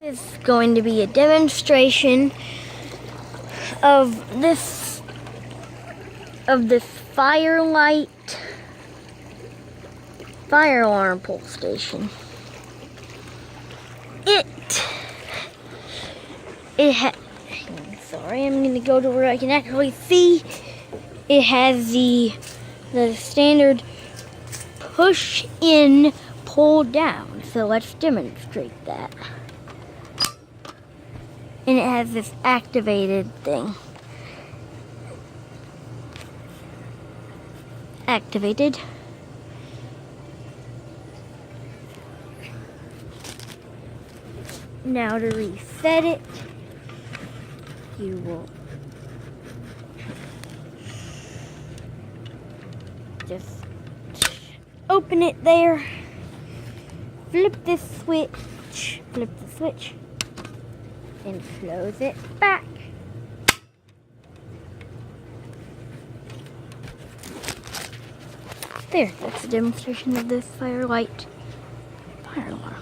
This is going to be a demonstration of this fire alarm pole station. Sorry, I'm gonna go to where I can actually see. It has the standard push in, pull down. So let's demonstrate that. And it has this activated thing. Activated. Now to reset it, you will just open it there, flip the switch, and close it back. There, that's a demonstration of this fire alarm.